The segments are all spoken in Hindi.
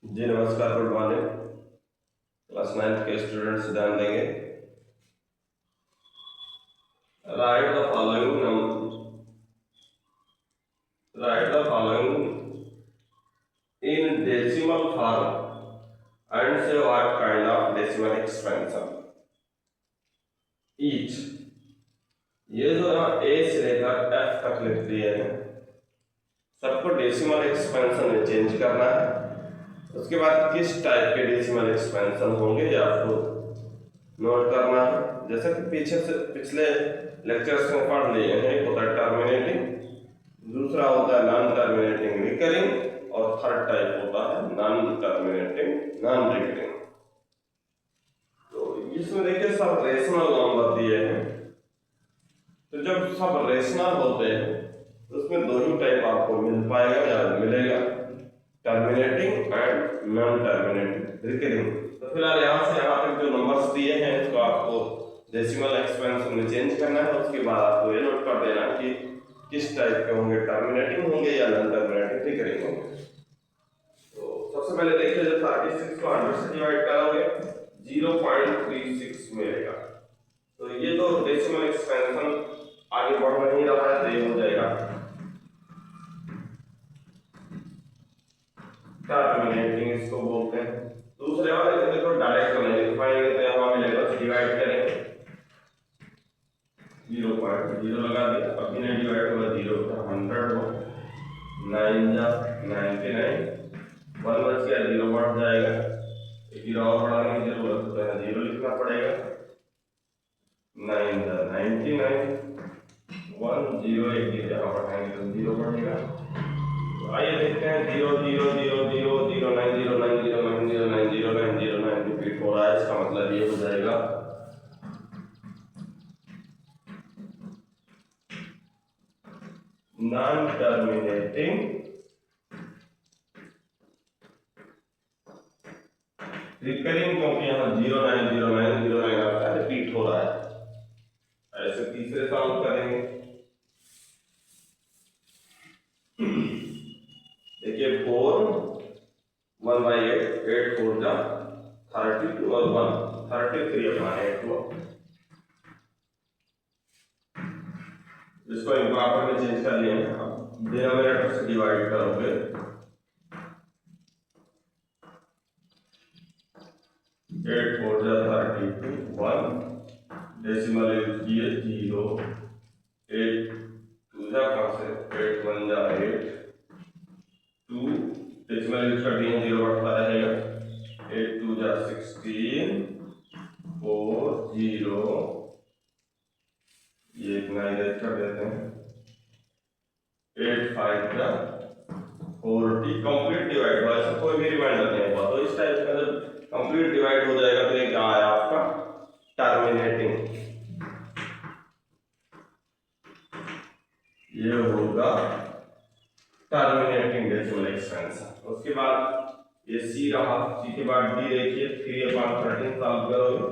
जी नमस्कार, गुड मॉर्निंग। क्लास 9th के स्टूडेंट्स ध्यान देंगे। Write the following write the following in decimal form and say what kind of decimal expansion each. ये जो है ए से लेकर एफ तक लिख दिए हैं, सबको डेसिमल एक्सपेंशन में चेंज करना है। उसके बाद किस टाइप के डेसिमल एक्सपेंशन होंगे ये आपको नोट करना है। जैसे कि पिछले लेक्चर्स में पढ़ लिए हैं, एक होता है टर्मिनेटिंग, दूसरा होता है नॉन टर्मिनेटिंग रिकरिंग, और थर्ड टाइप होता है नॉन टर्मिनेटिंग नॉन रिकरिंग। तो इसमें देखिए सब रेशनल नंबर दिए हैं, तो जब सब रेशनल होते हैं तो उसमें दो ही टाइप आपको मिल पाएगा या मिलेगा, terminating and non terminating recurring. तो फिलहाल यहाँ से यहाँ तक जो नंबर्स दिए हैं इसको आपको डेसिमल एक्सपेंशन में चेंज करना है। उसके बाद आपको ये नोट कर देना कि किस टाइप के होंगे, टर्मिनेटिंग होंगे या नॉन टर्मिनेटिंग रिकरिंग होंगे। तो सबसे पहले देखिए, जब 36 को 100 से डिवाइड करोगे 0.36 मिलेगा। तो ये तो डेसिमल एक्सपेंशन आगे बढ़ नहीं रहा है, तो ये हो जाएगा टर्मिनेटिंग, इसको बोलते हैं। दूसरे वाले को देखो डायरेक्ट नहीं लिख पाएंगे, तो यहाँ मिलेगा, डिवाइड करेंगे 0.0 लगा दिया, अभी नहीं डिवाइड होगा, 0 का 100 हो, 9 जा 99, 1 बच गया, 0 बढ़ जाएगा, 0 और बढ़ाने की जरूरत है तो 0 लिखना पड़ेगा, 9 जा 99, 1 0 एक जगह बढ़ाएंगे तो 0 बढ़ेगा। आइए देखते हैं 0 0 0 0 0 9 0 9 0 9 0 9 0 9 0 9 रिपीट हो रहा है, इसका मतलब ये हो जाएगा नॉन टर्मिनेटिंग रिकरिंग, क्योंकि यहाँ 0 9 0 9 0 9 आता है, रिपीट हो रहा है। ऐसे तीसरे सॉल्व करेंगे। देखिए 4 1/8 8 4 जा 32 और 1 33/8 हुआ। इसको इंप्रॉपर में चेंज कर लिए हैं, अब डिनोमिनेटर से डिवाइड करोगे 8 4 जा 32, 1 डेसिमल लीजिए 0, 8 2 जा कहाँ से 8 1 जा 8, 2 डेसिमल यूज कर दिए 0 बढ़ता रहेगा, 8 2 जा 16, 4 0, ये इतना इरेज कर देते हैं, 8 5 जा 40, कंप्लीट डिवाइड हुआ, ऐसा कोई भी रिमाइंडर नहीं हुआ। तो इस टाइप का जब कंप्लीट डिवाइड हो जाएगा तो ये क्या आया आपका टर्मिनेटिंग, ये होगा टर्मिनेटिंग डेसिमल एक्सपेंशन। उसके बाद ये सी रहा, सी के बाद डी देखिए 3/13 सॉल्व करोगे,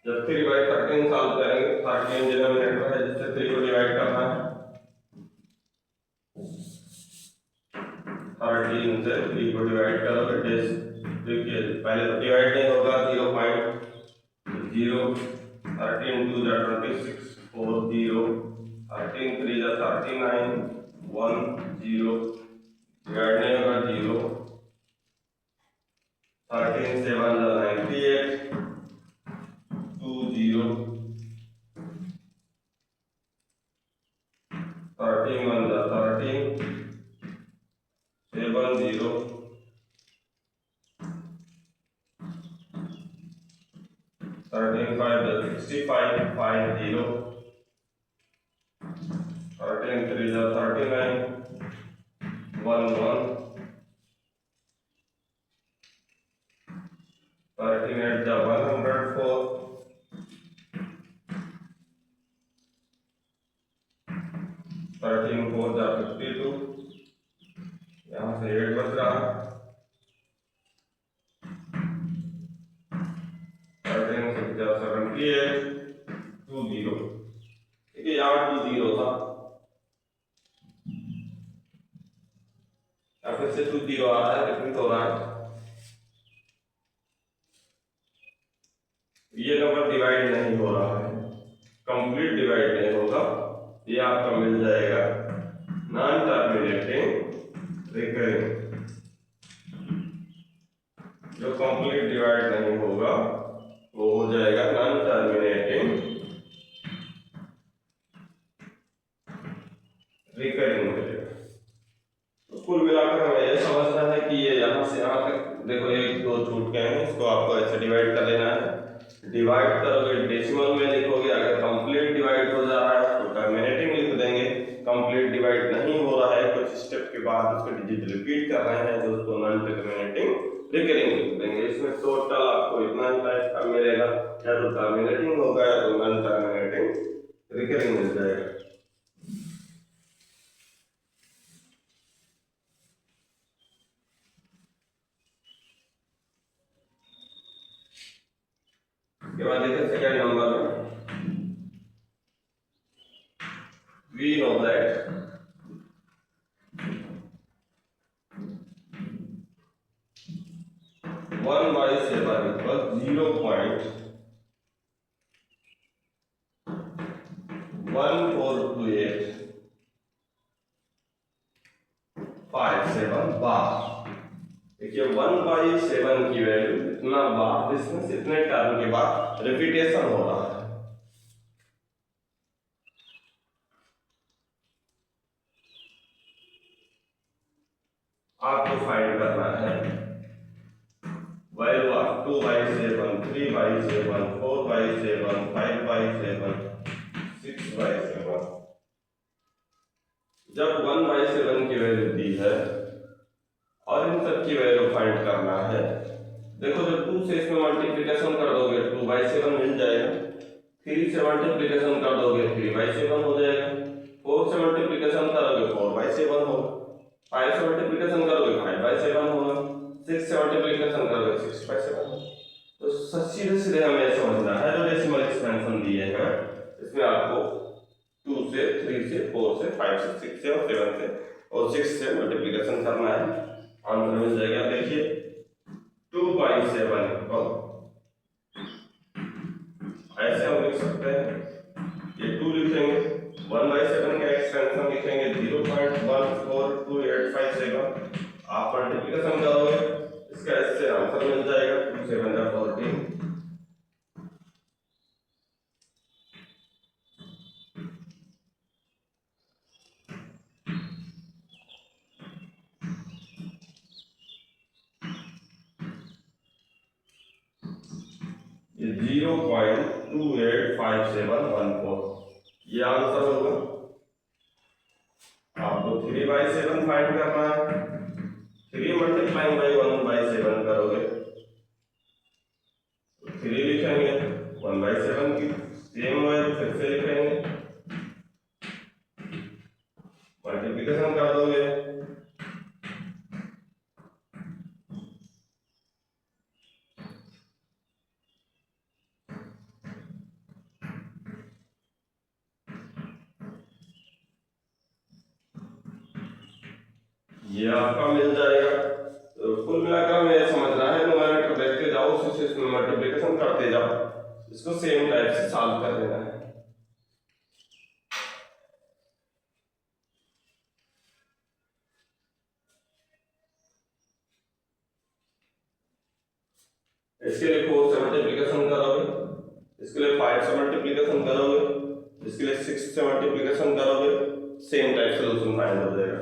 जब 3/13 सॉल्व करेंगे 13 डिनोमिनेटर है जिससे 3 को डिवाइड करना है, 13 से 3 को डिवाइड करोगे, देखिए पहले तो डिवाइड नहीं होगा, 0.0, 13 2 जा 26, 4 0, 13 3 जा 39, 1 0, डिवाइड नहीं होगा, 0, 13 7 जा 98, 2 0, 13 1 जा 13, 7 0, 13 5 जा 65, 5 0, 13 3 जा 39, 1 1, 13 8 जा 104, 13 4 जा 52, यहाँ से 8 बच रहा, 13 6 जा 78, 2 0, ठीक है, यहाँ 2 0 था, फिर से 2 0 आ रहा है, रिपीट हो रहा है। ये नंबर डिवाइड नहीं हो रहा है, कंप्लीट डिवाइड नहीं होगा, ये आपका मिल जाएगा नॉन टर्मिनेटिंग रिकरिंग। जो कंप्लीट डिवाइड नहीं होगा वो हो जाएगा नॉन टर्मिनेटिंग रिकरिंग मिलेगा। तो कुल मिलाकर हमें यह समझना है कि ये यहाँ से यहाँ तक देखो 1 2 छूट गए हैं, इसको आपको ऐसे डिवाइड कर लेना है। डिवाइड करोगे डेसिमल में लिखोगे, अगर कंप्लीट डिवाइड हो जा रहा है तो टर्मिनेटिंग लिख देंगे, कंप्लीट डिवाइड नहीं हो रहा है कुछ स्टेप के बाद उसको डिजिट रिपीट कर रहे हैं दोस्तों, नॉन टर्मिनेटिंग रिकरिंग लिख देंगे। इसमें टोटल आपको इतना ही टाइप का मिलेगा, या तो टर्मिनेटिंग होगा या तो नॉन टर्मिनेटिंग रिकरिंग मिल जाएगा। के बाद देखिए सेकंड नंबर में, वी नो दैट 1/7 equals 0.142857 बार। देखिए 1/7 की वैल्यू इतना बार, डिस्टेंस इतने टर्म के बाद रिपीटेशन हो रहा है। आपको फाइंड करना है वैल्यू ऑफ 2/7, 3/7, 4/7, 5/7, 6/7। जब 1/7 की वैल्यू दी है और इन सब की वैल्यू फाइंड करना है, देखो जब 2 से इसमें मल्टीप्लिकेशन कर दोगे 2/7 मिल जाएगा, 3 से मल्टीप्लिकेशन कर दोगे 3/7 हो जाएगा, 4 से मल्टीप्लिकेशन करोगे 4/7 होगा, 5 से मल्टीप्लिकेशन करोगे 5/7 होगा, 6 से मल्टीप्लिकेशन करोगे 6/7 होगा। तो सीधे सीधे हमें समझना है जो डेसिमल एक्सपेंशन दिए हैं इसमें आपको 2 से 3 से 4 से 5 से 6 से और 7 से और 6 से मल्टीप्लिकेशन करना है, आंसर मिल जाएगा। देखिए 2/7 ऐसे हम लिख सकते हैं, ये 2 लिखेंगे, 1/7 का एक्सपेंशन लिखेंगे 0.142857, आप मल्टीप्लिकेशन करोगे इसका इससे आंसर मिल जाएगा 2 7 14। ये 0.285714 ये आंसर होगा। आपको 3/7 फाइंड करना है, 3 मल्टीप्लाइंग बाई 1/7 करोगे 3 लिखेंगे, 1/7 की सेम वैल्यू फिर से लिखेंगे, मल्टीप्लिकेशन कर दोगे ये आपका मिल जाएगा। तो कुल मिलाकर हमें यह समझना है, न्यूमरेटर देखते जाओ उसी से मल्टीप्लिकेशन करते जाओ, इसको सेम टाइप से सॉल्व कर देना है। इसके लिए 4 से मल्टीप्लिकेशन करोगे, इसके लिए 5 से मल्टीप्लिकेशन करोगे, इसके लिए 6 से मल्टीप्लिकेशन करोगे, सेम टाइप सॉल्यूशन फाइंड हो जाएगा।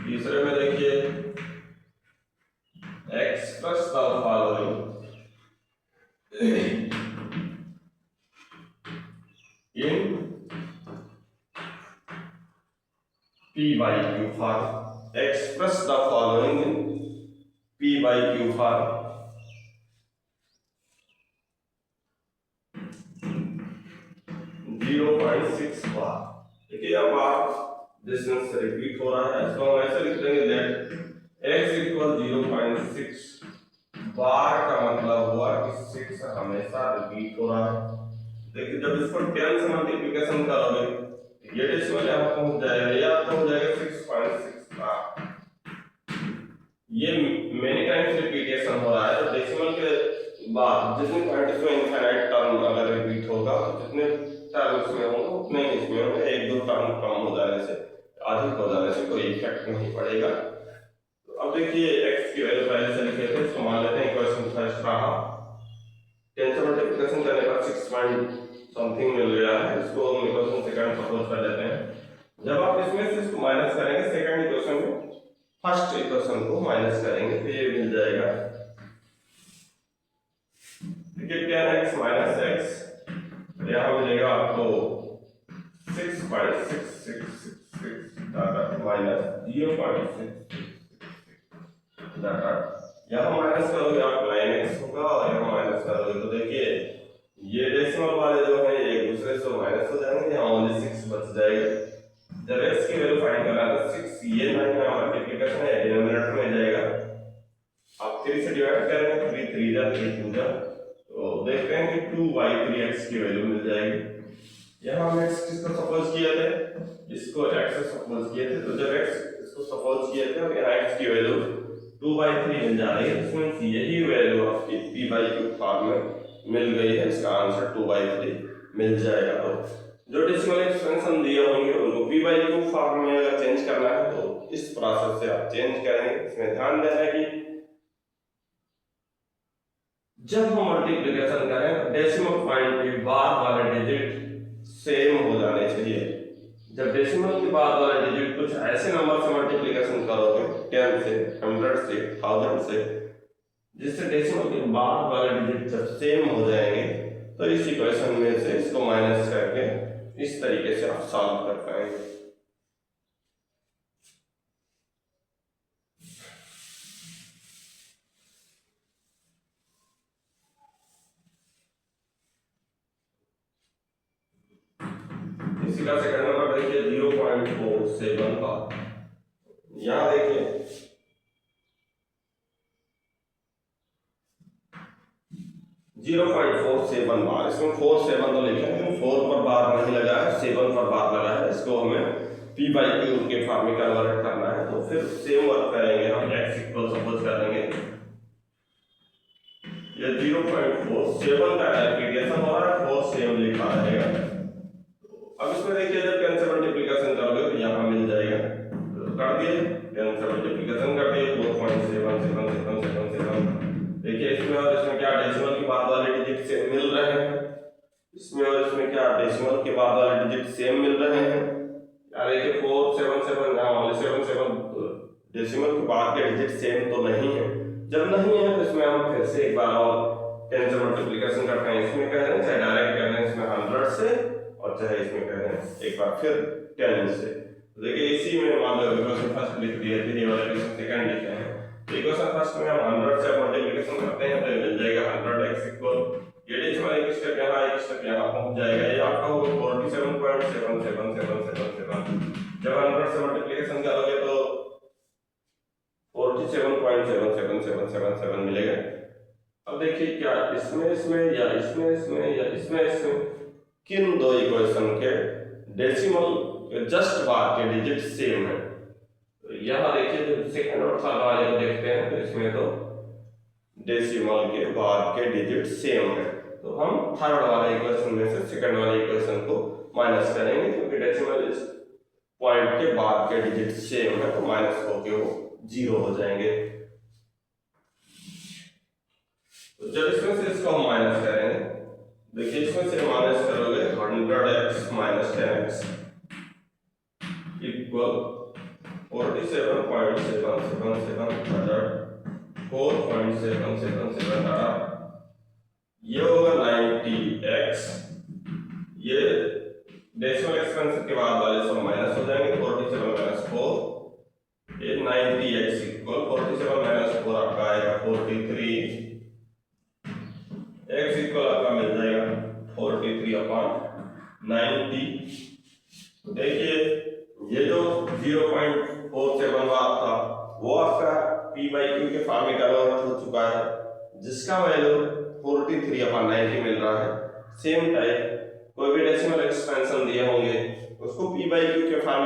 तीसरे में देखिए express the following in P/Q form, express the following in P/Q form। 0.6 बार। देखिए अब आप डिस्टेंस रिपीट हो रहा है, इसको हम ऐसे लिख देंगे दैट x इक्वल 0.6 बार का मतलब हुआ कि 6 हमेशा रिपीट हो रहा है। देखिए जब इसको 10 से मल्टीप्लिकेशन करोगे ये डेसिमल यहाँ पहुंच जाएगा, या तो हो जाएगा 6.6 बार। ये मेनी टाइम्स रिपीटेशन हो रहा है, तो डेसिमल के बाद जितने पॉइंट इसमें इनफाइनाइट टर्म अगर रिपीट होगा तो जितने टर्म इसमें होंगे उतने ही इसमें होंगे, एक दो टर्म कम हो जाने से अधिक हो जाने से कोई इफेक्ट नहीं पड़ेगा। तो अब देखिए x की वैल्यू पहले से लिखे थे, इसको मान लेते हैं इक्वेशन फर्स्ट रहा, 10 से मल्टीप्लिकेशन करने पर 6 पॉइंट समथिंग मिल गया है, इसको हम इक्वेशन सेकंड सपोज कर लेते हैं। जब आप इसमें से इसको माइनस करेंगे सेकंड इक्वेशन में फर्स्ट इक्वेशन को माइनस करेंगे तो ये मिल जाएगा, देखिए 10x माइनस x यहाँ मिलेगा आपको 6.6666 माइनस 0.6 यहाँ माइनस करोगे आप 9x होगा, और यहाँ माइनस करोगे तो देखिए ये डेसिमल वाले जो है एक दूसरे से माइनस हो जाएंगे, यहाँ ओनली 6 बच जाएगा। जब x की वैल्यू फाइंड करना है तो 6 ये 9 का मल्टीप्लिकेशन है डिनोमिनेटर में जाएगा, आप 3 से डिवाइड करेंगे 3 3 जा 3 2 जा, तो देखते हैं कि 2/3x की वैल्यू मिल जाएगी। यहाँ हम x किसको सपोज किए थे, इसको x से सपोज किए थे, तो जब x इसको सपोज किए थे और यहाँ x की वैल्यू 2/3 मिल जा रही है, इसमें यही वैल्यू आपकी p/q फॉर्म में मिल गई है, इसका आंसर 2/3 मिल जाएगा। तो जो डेसिमल एक्सपेंशन दिए होंगे उनको p/q फॉर्म में अगर चेंज करना है तो इस प्रोसेस से आप चेंज करेंगे। इसमें ध्यान देना है कि जब हम मल्टीप्लिकेशन करें डेसिमल पॉइंट के बाद वाले डिजिट सेम हो जाने चाहिए। जब डेसिमल के बाद वाला डिजिट कुछ ऐसे नंबर से मल्टीप्लिकेशन करोगे 10 से 100 से 1000 से, जिससे डेसिमल के बाद वाले डिजिट जब सेम हो जाएंगे तो इस इक्वेशन में से इसको माइनस करके इस तरीके से आप सॉल्व कर पाएंगे। इसी का सेकंड नंबर देखिए 0.47 का, यहाँ देखिए 0.47 बार, इसमें 47 तो लिखे हैं, 4 पर बार नहीं लगा है, 7 पर बार लगा है, इसको हमें p/q के फॉर्म में कन्वर्ट करना है। तो फिर सेम वर्क करेंगे हम, x इक्वल सपोज करेंगे ये 0.47 का एप्लीकेशन हो रहा है, 4 सेम लिखा रहेगा। अब इसमें देखिए जब 10 से मल्टीप्लिकेशन करोगे तो यहाँ मिल जाएगा, तो कर दिए 10 से मल्टीप्लिकेशन कर दिए 4.7777। देखिए इसमें और इसमें क्या डेसिमल के बाद वाले डिजिट सेम मिल रहे हैं, इसमें और इसमें क्या डेसिमल के बाद वाले डिजिट सेम मिल रहे हैं। यार देखिए 477 यहाँ वाले 77 डेसिमल के बाद के डिजिट सेम तो नहीं है, जब नहीं है तो इसमें हम फिर से एक बार और 10 से मल्टीप्लिकेशन करते हैं, इसमें कह रहे हैं चाहे डायरेक्ट कर रहे हैं इसमें 100 से, और चाहे इसमें कह रहे हैं एक बार फिर 10 से। तो देखिए इसी में मान लो इक्वेशन फर्स्ट लिख दिए थे, ये वाला इक्वेशन सेकंड लिखे हैं, तो इक्वेशन फर्स्ट में हम 100 से मल्टीप्लिकेशन करते हैं तो ये मिल जाएगा 100x इक्वल, ये डेसिमल एक स्टेप यहाँ एक स्टेप यहाँ पहुंच जाएगा, ये आपका होगा 47.7777। जब 100 से मल्टीप्लिकेशन करोगे तो 47.7777 मिलेगा। अब देखिए क्या इसमें इसमें या इसमें इसमें या इसमें इसमें किन दो इक्वेशन के डेसिमल जस्ट बार के डिजिट सेम है। तो यहाँ देखिए जब सेकंड और थर्ड वाले को देखते हैं तो इसमें तो डेसिमल के बाद के डिजिट सेम है, तो हम थर्ड वाले इक्वेशन में से सेकंड वाले इक्वेशन को माइनस करेंगे, क्योंकि डेसिमल पॉइंट के बाद के डिजिट सेम है तो माइनस होके वो 0 हो जाएंगे। तो जब इसमें से इसको हम माइनस करेंगे, देखिए इसमें से माइनस करोगे 100x माइनस 10x इक्वल 47.7777 ये होगा 90x, ये डेसिमल एक्सपेंशन के बाद वाले सब माइनस हो जाएंगे, 47 माइनस 4, ये 90x इक्वल 47 माइनस 4 आपका आएगा 43, x इक्वल आपका मिल जाएगा 43/90। देखिए ये जो 0.47 बार था वो आपका बाई क्यू के फॉर्म में कन्वर्ट हो चुका है, जिसका वैल्यू 43/90 मिल रहा है। सेम टाइप कोई भी डेसिमल एक्सपेंशन दिए होंगे उसको पी बाई क्यू के फॉर्म